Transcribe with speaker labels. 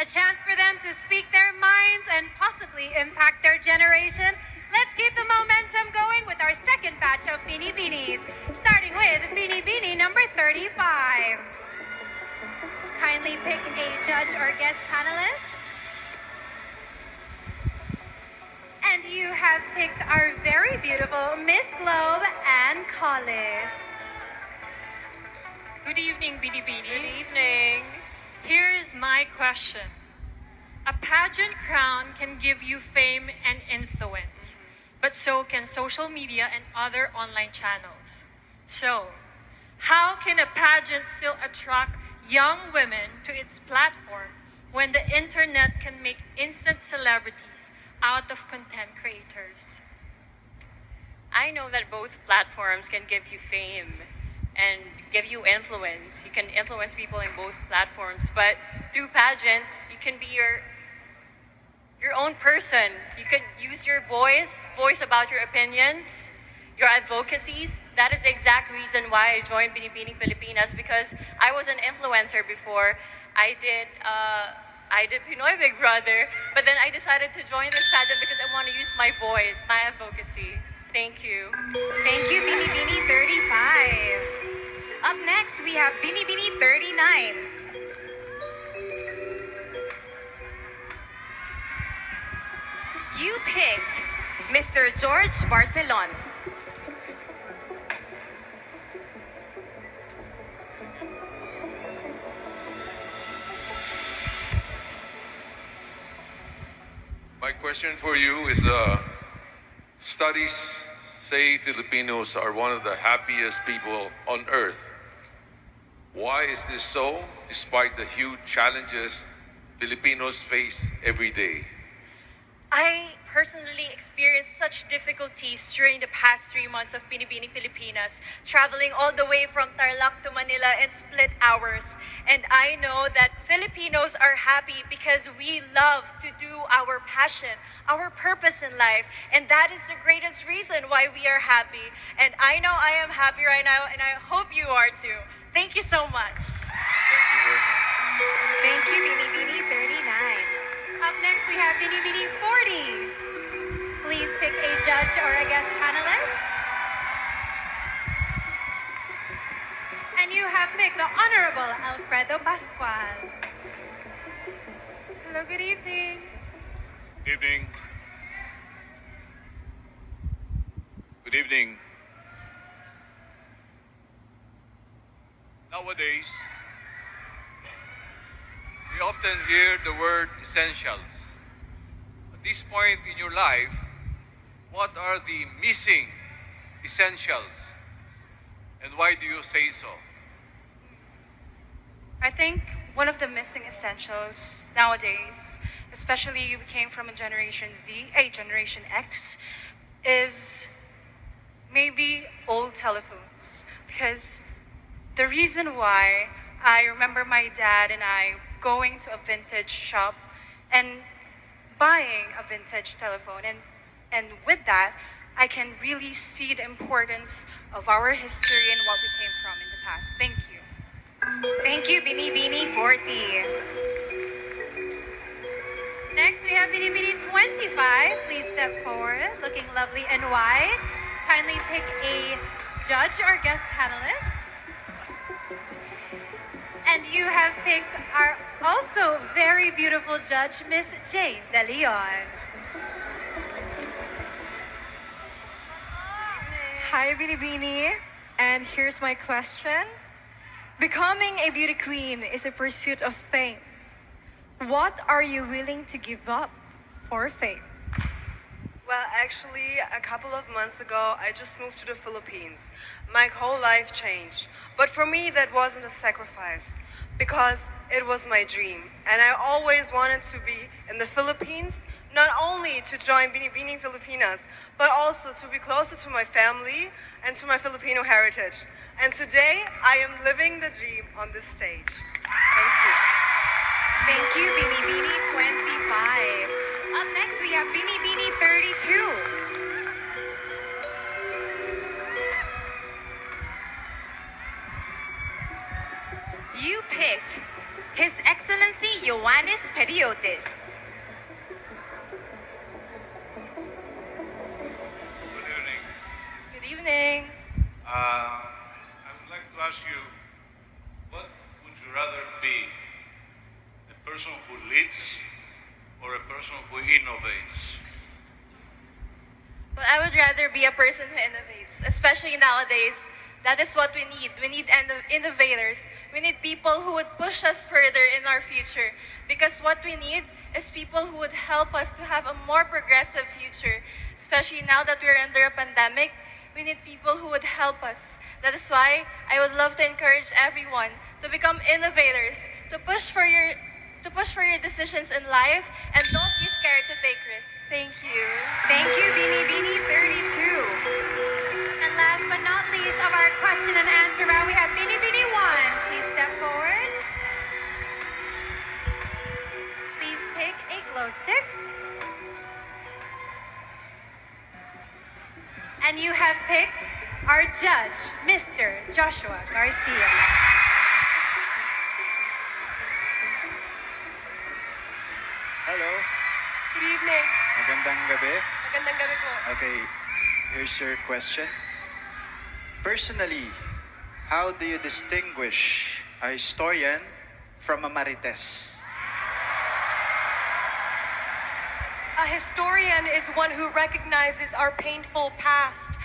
Speaker 1: A chance for them to speak their minds and possibly impact their generation. Let's keep the momentum going with our second batch of Binibinis, starting with Binibini number 35. Kindly pick a judge or guest panelist. And you have picked our very beautiful Miss Globe and Collis.
Speaker 2: Good evening, Binibini.
Speaker 3: Good evening.
Speaker 2: Here's my question. A pageant crown can give you fame and influence, but so can social media and other online channels. So, how can a pageant still attract young women to its platform when the internet can make instant celebrities out of content creators?
Speaker 3: I know that both platforms can give you fame and give you influence. You can influence people in both platforms, but through pageants, you can be your own person. You can use your voice about your opinions, your advocacies. That is the exact reason why I joined Binibining Pilipinas, because I was an influencer before. I did Pinoy Big Brother, but then I decided to join this pageant because I want to use my voice, my advocacy. Thank you.
Speaker 1: Thank you, Binibini 35. Up next, we have Binibini 39. You picked Mr. George Barcelon.
Speaker 4: My question for you is, studies say Filipinos are one of the happiest people on earth. Why is this so, despite the huge challenges Filipinos face every day?
Speaker 3: I personally experienced such difficulties during the past 3 months of Binibining Pilipinas, traveling all the way from Tarlac to Manila in split hours. And I know that Filipinos are happy because we love to do our passion, our purpose in life. And that is the greatest reason why we are happy. And I know I am happy right now, and I hope you are too. Thank you so much.
Speaker 4: Thank you very much.
Speaker 1: Thank you, Binibini 39. Up next, we have Binibini 40. Please pick a judge or a guest panelist. And you have picked the Honorable Alfredo Pascual. Hello, good evening.
Speaker 5: Evening. Good evening. Nowadays, we often hear the word essentials. At this point in your life, what are the missing essentials? And why do you say so?
Speaker 6: I think one of the missing essentials nowadays, especially you came from a Generation Z, a Generation X, is maybe old telephones. Because the reason why I remember my dad and I going to a vintage shop and buying a vintage telephone, and with that I can really see the importance of our history and what we came from in the past. Thank you.
Speaker 1: Thank you, Binibini 40. Next, we have Binibini 25. Please step forward, looking lovely and white. Kindly pick a judge or guest panelist. And you have picked our also very beautiful judge, Miss Jane De Leon.
Speaker 7: Hi, Binibini. And here's my question. Becoming a beauty queen is a pursuit of fame. What are you willing to give up for fame?
Speaker 8: Well, actually, a couple of months ago, I just moved to the Philippines. My whole life changed. But for me, that wasn't a sacrifice, because it was my dream. And I always wanted to be in the Philippines, not only to join Binibining Filipinas, but also to be closer to my family and to my Filipino heritage. And today, I am living the dream on this stage. Thank you.
Speaker 1: Thank you, Binibini 25. Up next, we have Binibini 32. You picked His Excellency Ioannis Periotis.
Speaker 5: Good evening.
Speaker 6: Good evening.
Speaker 5: I would like to ask you, what would you rather be? A person who leads or a person who innovates?
Speaker 6: Well, I would rather be a person who innovates, especially nowadays. That is what we need. We need innovators. We need people who would push us further in our future. Because what we need is people who would help us to have a more progressive future. Especially now that we're under a pandemic, we need people who would help us. That is why I would love to encourage everyone to become innovators, to push for your decisions in life, and don't be scared to take risks. Thank you.
Speaker 1: Thank you, Beanie Beanie 32. And last but not least of our question and answer round, we have Beanie Beanie 1. Please step forward. Please pick a glow stick. And you have picked our judge, Mr. Joshua Garcia.
Speaker 9: Hello.
Speaker 8: Good evening.
Speaker 9: Magandang gabi.
Speaker 8: Magandang gabi po.
Speaker 9: Okay, here's your question. Personally, how do you distinguish a historian from a marites?
Speaker 10: A historian is one who recognizes our painful past